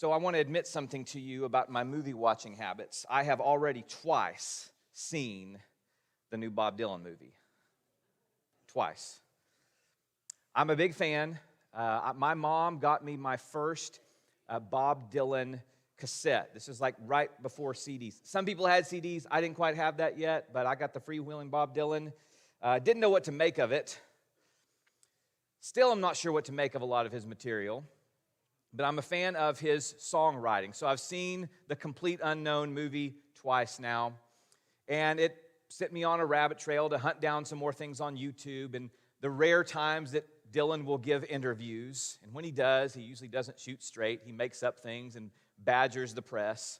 So I want to admit something to you about my movie watching habits. I have already twice seen the new Bob Dylan movie. Twice. I'm a big fan. My mom got me my first Bob Dylan cassette. This is like right before CDs. Some people had CDs. I didn't quite have that yet, but I got the freewheeling Bob Dylan. Didn't know what to make of it. Still, I'm not sure what to make of a lot of his material. But I'm a fan of his songwriting. So I've seen The Complete Unknown movie twice now. And it set me on a rabbit trail to hunt down some more things on YouTube. And the rare times that Dylan will give interviews. And when he does, he usually doesn't shoot straight. He makes up things and badgers the press.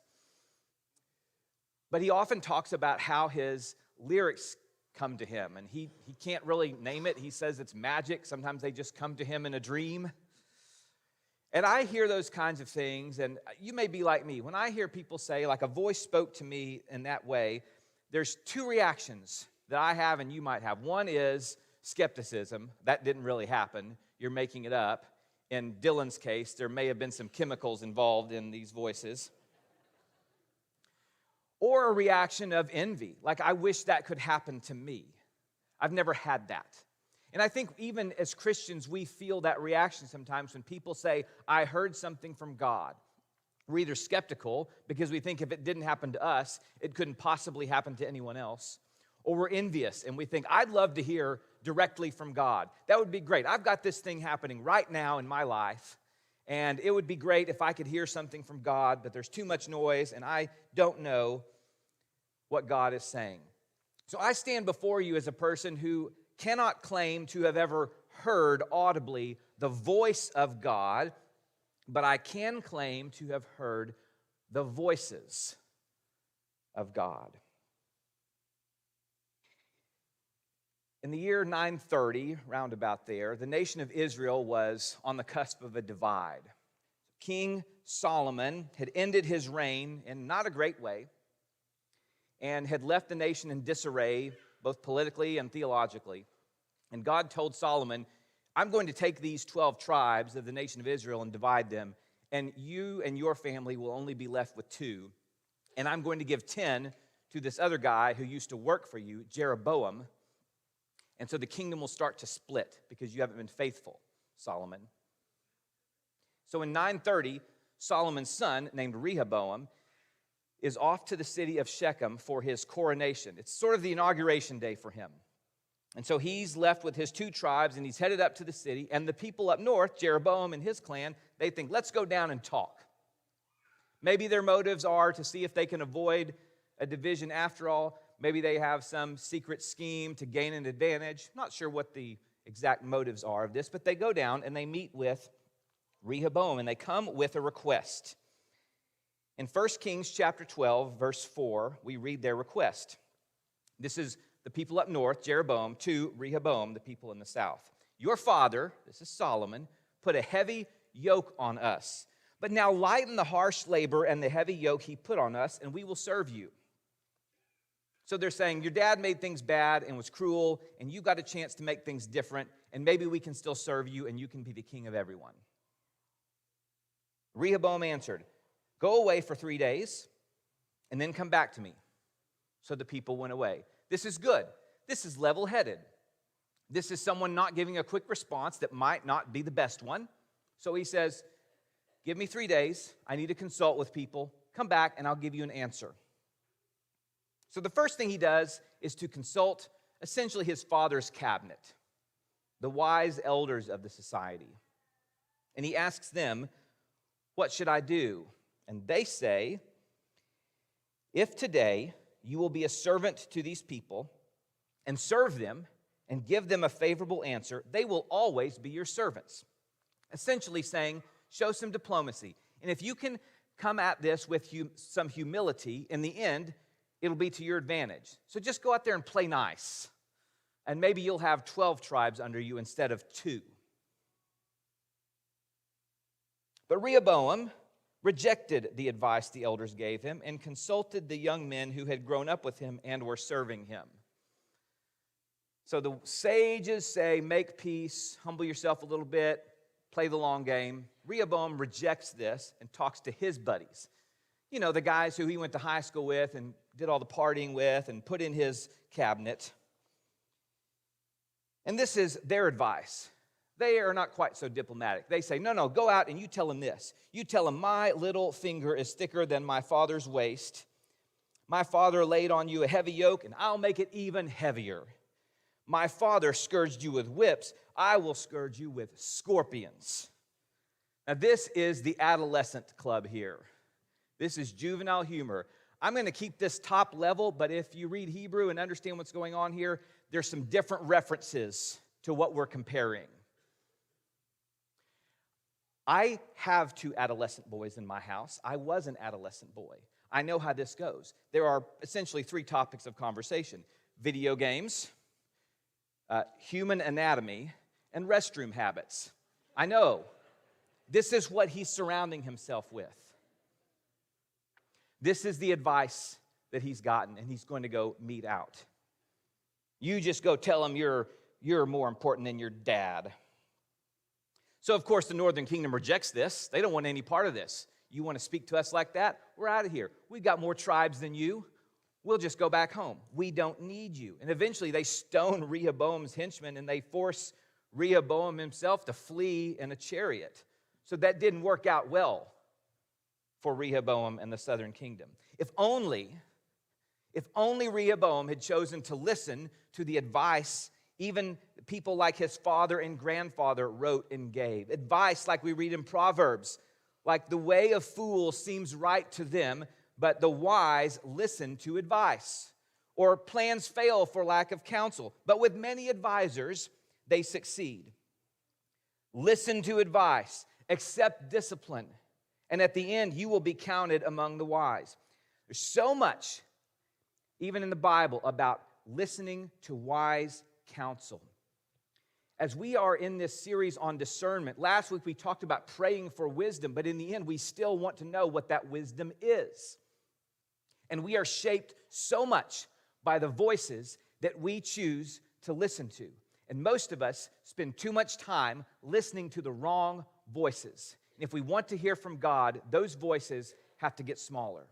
But he often talks about how his lyrics come to him. And he can't really name it. He says it's magic. Sometimes they just come to him in a dream. And I hear those kinds of things, and you may be like me. When I hear people say, like a voice spoke to me in that way, there's two reactions that I have and you might have. One is skepticism. That didn't really happen. You're making it up. In Dylan's case, there may have been some chemicals involved in these voices. Or a reaction of envy, like I wish that could happen to me. I've never had that. And I think even as Christians, we feel that reaction sometimes when people say, I heard something from God. We're either skeptical because we think if it didn't happen to us, it couldn't possibly happen to anyone else. Or we're envious and we think, I'd love to hear directly from God. That would be great. I've got this thing happening right now in my life, and it would be great if I could hear something from God, but there's too much noise and I don't know what God is saying. So I stand before you as a person who cannot claim to have ever heard audibly the voice of God, but I can claim to have heard the voices of God. In the year 930, roundabout there, the nation of Israel was on the cusp of a divide. King Solomon had ended his reign in not a great way and had left the nation in disarray, both politically and theologically. And God told Solomon, I'm going to take these 12 tribes of the nation of Israel and divide them, and you and your family will only be left with 2. And I'm going to give 10 to this other guy who used to work for you, Jeroboam. And so the kingdom will start to split because you haven't been faithful, Solomon. So in 930, Solomon's son, named Rehoboam, is off to the city of Shechem for his coronation. It's sort of the inauguration day for him. And so he's left with his 2 tribes, and he's headed up to the city. And the people up north, Jeroboam and his clan, they think, let's go down and talk. Maybe their motives are to see if they can avoid a division after all. Maybe they have some secret scheme to gain an advantage. Not sure what the exact motives are of this, but they go down and they meet with Rehoboam, and they come with a request. In 1 Kings chapter 12, verse 4, we read their request. This is the people up north, Jeroboam, to Rehoboam, the people in the south. Your father, this is Solomon, put a heavy yoke on us. But now lighten the harsh labor and the heavy yoke he put on us, and we will serve you. So they're saying, your dad made things bad and was cruel, and you got a chance to make things different, and maybe we can still serve you, and you can be the king of everyone. Rehoboam answered, go away for 3 days, and then come back to me. So the people went away. This is good. This is level-headed. This is someone not giving a quick response that might not be the best one. So he says, give me 3 days. I need to consult with people. Come back, and I'll give you an answer. So the first thing he does is to consult essentially his father's cabinet, the wise elders of the society. And he asks them, what should I do? And they say, if today you will be a servant to these people and serve them and give them a favorable answer, they will always be your servants. Essentially saying, show some diplomacy. And if you can come at this with some humility, in the end, it'll be to your advantage. So just go out there and play nice. And maybe you'll have 12 tribes under you instead of 2. But Rehoboam rejected the advice the elders gave him and consulted the young men who had grown up with him and were serving him. So the sages say, make peace, humble yourself a little bit, play the long game. Rehoboam rejects this and talks to his buddies. You know, the guys who he went to high school with and did all the partying with and put in his cabinet. And this is their advice. They are not quite so diplomatic. They say, no, go out and you tell him this. You tell him, my little finger is thicker than my father's waist. My father laid on you a heavy yoke, and I'll make it even heavier. My father scourged you with whips. I will scourge you with scorpions. Now, this is the adolescent club here. This is juvenile humor. I'm going to keep this top level, but if you read Hebrew and understand what's going on here, there's some different references to what we're comparing. I have 2 adolescent boys in my house. I was an adolescent boy. I know how this goes. There are essentially 3 topics of conversation: video games, human anatomy, and restroom habits. I know. This is what he's surrounding himself with. This is the advice that he's gotten, and he's going to go mete out. You just go tell him you're more important than your dad. So, of course, the northern kingdom rejects this. They don't want any part of this. You want to speak to us like that? We're out of here. We've got more tribes than you. We'll just go back home. We don't need you. And eventually they stone Rehoboam's henchmen, and they force Rehoboam himself to flee in a chariot. So that didn't work out well for Rehoboam and the southern kingdom. If only Rehoboam had chosen to listen to the advice even people like his father and grandfather wrote and gave. Advice like we read in Proverbs, like the way of fools seems right to them, but the wise listen to advice. Or plans fail for lack of counsel, but with many advisors, they succeed. Listen to advice, accept discipline, and at the end, you will be counted among the wise. There's so much, even in the Bible, about listening to wise counsel. As we are in this series on discernment, last week we talked about praying for wisdom, but in the end, we still want to know what that wisdom is. And we are shaped so much by the voices that we choose to listen to. And most of us spend too much time listening to the wrong voices. And if we want to hear from God, those voices have to get smaller.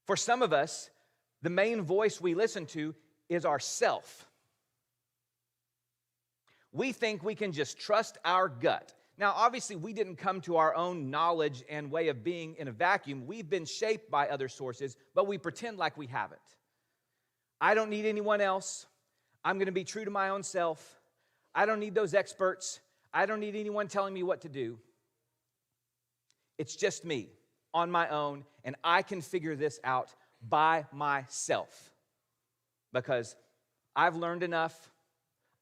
For some of us, the main voice we listen to is ourself. We think we can just trust our gut. Now, obviously, we didn't come to our own knowledge and way of being in a vacuum. We've been shaped by other sources, but we pretend like we haven't. I don't need anyone else. I'm going to be true to my own self. I don't need those experts. I don't need anyone telling me what to do. It's just me on my own, and I can figure this out by myself because I've learned enough.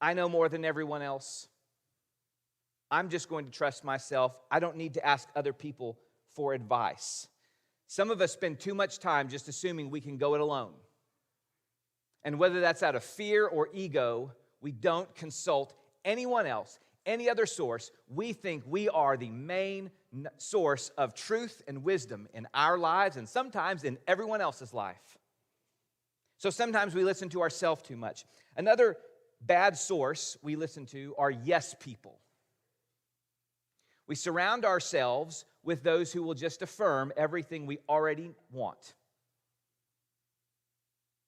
I know more than everyone else. I'm just going to trust myself. I don't need to ask other people for advice. Some of us spend too much time just assuming we can go it alone. And whether that's out of fear or ego, we don't consult anyone else, any other source. We think we are the main source of truth and wisdom in our lives and sometimes in everyone else's life. So sometimes we listen to ourselves too much. Another bad source we listen to are yes people. We surround ourselves with those who will just affirm everything we already want.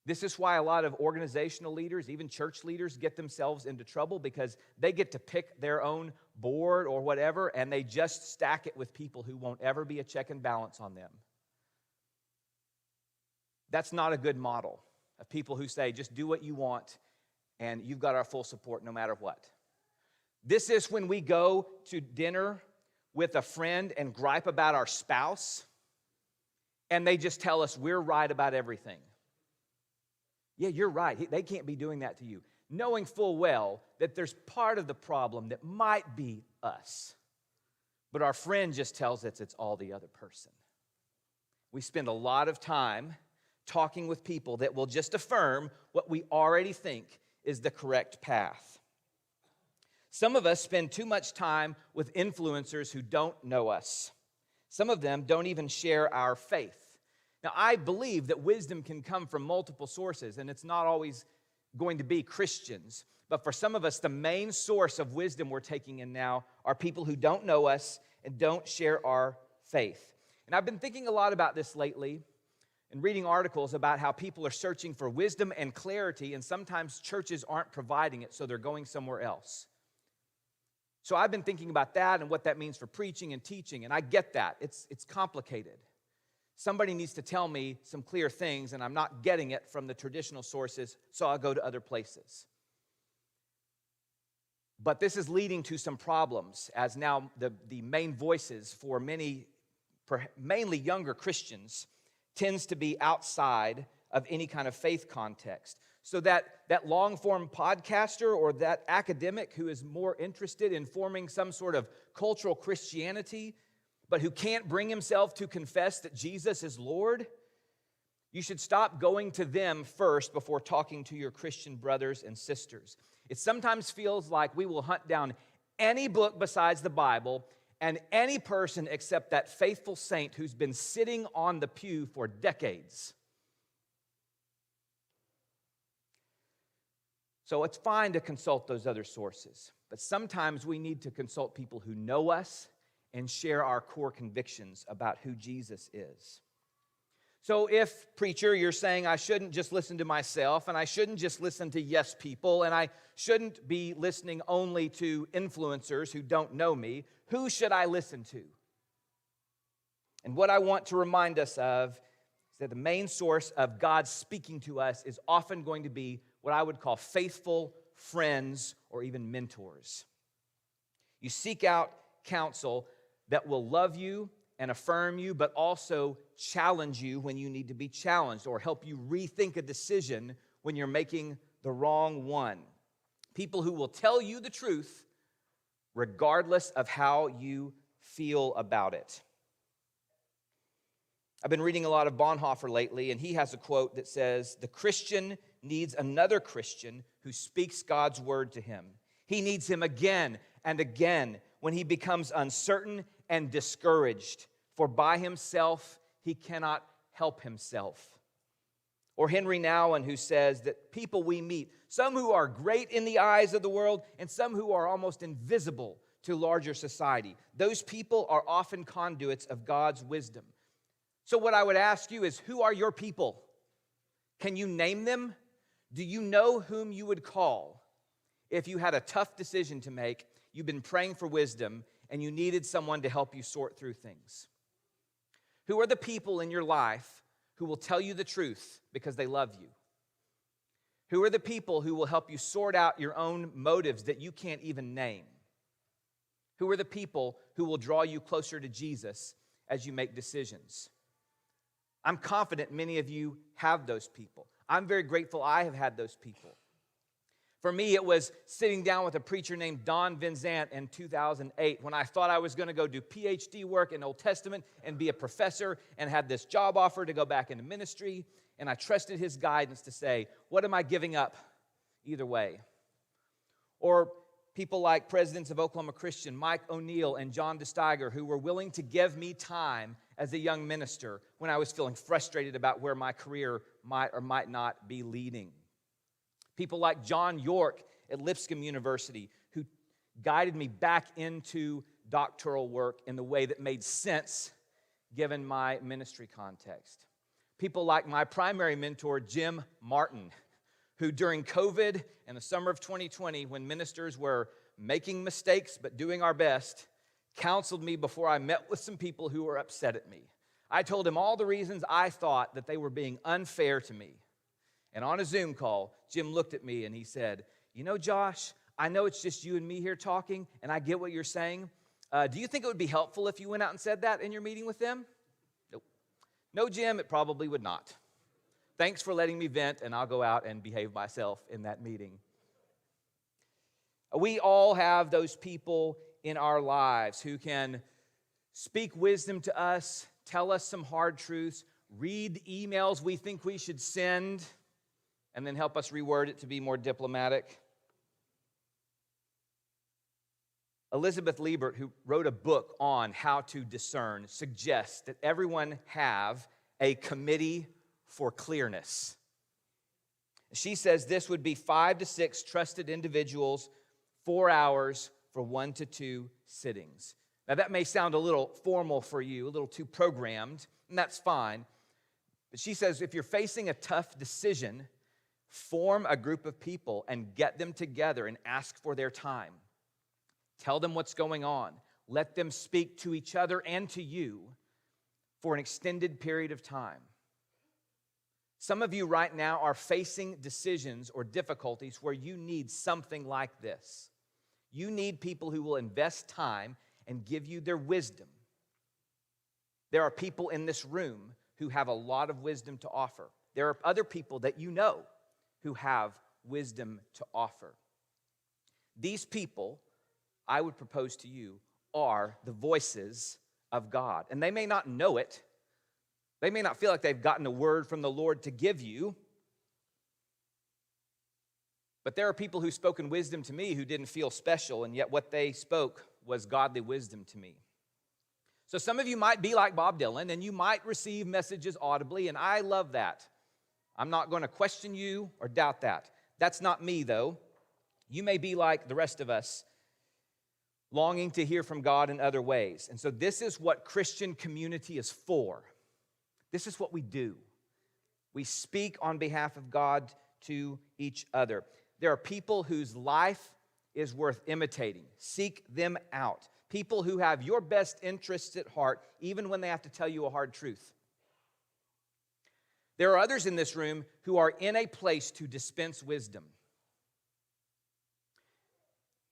This is why a lot of organizational leaders, even church leaders, get themselves into trouble because they get to pick their own board or whatever, and they just stack it with people who won't ever be a check and balance on them. That's not a good model of people who say, just do what you want, and you've got our full support no matter what. This is when we go to dinner with a friend and gripe about our spouse, and they just tell us we're right about everything. Yeah, you're right. They can't be doing that to you. Knowing full well that there's part of the problem that might be us. But our friend just tells us it's all the other person. We spend a lot of time talking with people that will just affirm what we already think is the correct path. Some of us spend too much time with influencers who don't know us. Some of them don't even share our faith. Now, I believe that wisdom can come from multiple sources, and it's not always going to be Christians. But for some of us, the main source of wisdom we're taking in now are people who don't know us and don't share our faith. And I've been thinking a lot about this lately and reading articles about how people are searching for wisdom and clarity, and sometimes churches aren't providing it, so they're going somewhere else. So I've been thinking about that and what that means for preaching and teaching, and I get that. It's complicated. Somebody needs to tell me some clear things, and I'm not getting it from the traditional sources, so I'll go to other places. But this is leading to some problems, as now the main voices for many, mainly younger Christians, tends to be outside of any kind of faith context. So that long-form podcaster or that academic who is more interested in forming some sort of cultural Christianity, but who can't bring himself to confess that Jesus is Lord, you should stop going to them first before talking to your Christian brothers and sisters. It sometimes feels like we will hunt down any book besides the Bible and any person except that faithful saint who's been sitting on the pew for decades. So it's fine to consult those other sources, but sometimes we need to consult people who know us and share our core convictions about who Jesus is. So if, preacher, you're saying I shouldn't just listen to myself, and I shouldn't just listen to yes people, and I shouldn't be listening only to influencers who don't know me, who should I listen to? And what I want to remind us of is that the main source of God speaking to us is often going to be what I would call faithful friends or even mentors. You seek out counsel that will love you and affirm you, but also challenge you when you need to be challenged, or help you rethink a decision when you're making the wrong one. People who will tell you the truth regardless of how you feel about it. I've been reading a lot of Bonhoeffer lately, and he has a quote that says, "The Christian needs another Christian who speaks God's word to him. He needs him again and again when he becomes uncertain and discouraged, for by himself he cannot help himself." Or Henry Nouwen, who says that people we meet, some who are great in the eyes of the world and some who are almost invisible to larger society, those people are often conduits of God's wisdom. So what I would ask you is, who are your people? Can you name them? Do you know whom you would call if you had a tough decision to make, you've been praying for wisdom, and you needed someone to help you sort through things? Who are the people in your life who will tell you the truth because they love you? Who are the people who will help you sort out your own motives that you can't even name? Who are the people who will draw you closer to Jesus as you make decisions? I'm confident many of you have those people. I'm very grateful I have had those people. For me, it was sitting down with a preacher named Don Van Zant in 2008 when I thought I was going to go do PhD work in Old Testament and be a professor and had this job offer to go back into ministry. And I trusted his guidance to say, what am I giving up either way? Or people like presidents of Oklahoma Christian, Mike O'Neill and John DeSteiger, who were willing to give me time as a young minister when I was feeling frustrated about where my career might or might not be leading. People like John York at Lipscomb University, who guided me back into doctoral work in the way that made sense given my ministry context. People like my primary mentor, Jim Martin, who during COVID and the summer of 2020, when ministers were making mistakes but doing our best, counseled me before I met with some people who were upset at me. I told him all the reasons I thought that they were being unfair to me. And on a Zoom call, Jim looked at me and he said, "You know, Josh, I know it's just you and me here talking, and I get what you're saying. Do you think it would be helpful if you went out and said that in your meeting with them?" Nope. No, Jim, it probably would not. Thanks for letting me vent, and I'll go out and behave myself in that meeting. We all have those people in our lives who can speak wisdom to us, tell us some hard truths, read emails we think we should send, and then help us reword it to be more diplomatic. Elizabeth Liebert, who wrote a book on how to discern, suggests that everyone have a committee for clearness. She says this would be 5 to 6 trusted individuals, 4 hours for 1 to 2 sittings. Now, that may sound a little formal for you, a little too programmed, and that's fine. But she says if you're facing a tough decision, form a group of people and get them together and ask for their time. Tell them what's going on. Let them speak to each other and to you for an extended period of time. Some of you right now are facing decisions or difficulties where you need something like this. You need people who will invest time and give you their wisdom. There are people in this room who have a lot of wisdom to offer. There are other people that you know who have wisdom to offer. These people, I would propose to you, are the voices of God. And they may not know it. They may not feel like they've gotten a word from the Lord to give you. But there are people who've spoken wisdom to me who didn't feel special, and yet what they spoke was godly wisdom to me. So some of you might be like Bob Dylan, and you might receive messages audibly, and I love that. I'm not going to question you or doubt that. That's not me, though. You may be like the rest of us, longing to hear from God in other ways. And so this is what Christian community is for. This is what we do. We speak on behalf of God to each other. There are people whose life is worth imitating. Seek them out. People who have your best interests at heart, even when they have to tell you a hard truth. There are others in this room who are in a place to dispense wisdom.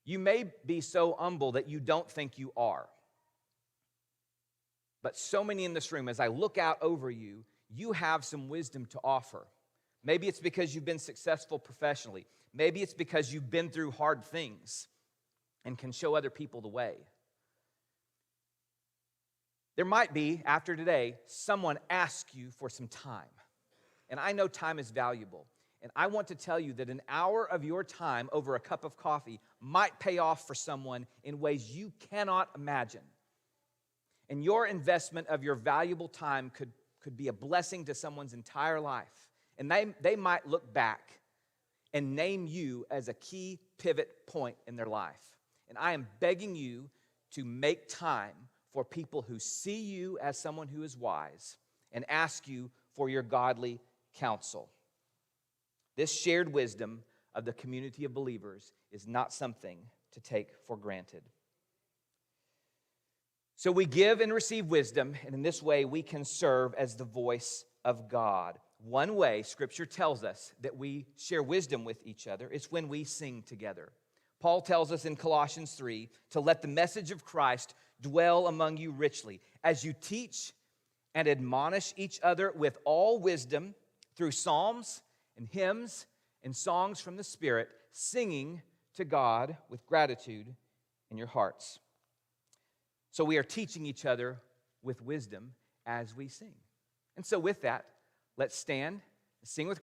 You may be so humble that you don't think you are. But so many in this room, as I look out over you, you have some wisdom to offer. Maybe it's because you've been successful professionally. Maybe it's because you've been through hard things and can show other people the way. There might be, after today, someone ask you for some time. And I know time is valuable. And I want to tell you that an hour of your time over a cup of coffee might pay off for someone in ways you cannot imagine. And your investment of your valuable time could be a blessing to someone's entire life. And they might look back and name you as a key pivot point in their life. And I am begging you to make time for people who see you as someone who is wise and ask you for your godly counsel. This shared wisdom of the community of believers is not something to take for granted. So we give and receive wisdom, and in this way we can serve as the voice of God. One way Scripture tells us that we share wisdom with each other is when we sing together. Paul tells us in Colossians 3 to let the message of Christ dwell among you richly as you teach and admonish each other with all wisdom through psalms and hymns and songs from the Spirit, singing to God with gratitude in your hearts. So we are teaching each other with wisdom as we sing. And so with that, let's stand and sing with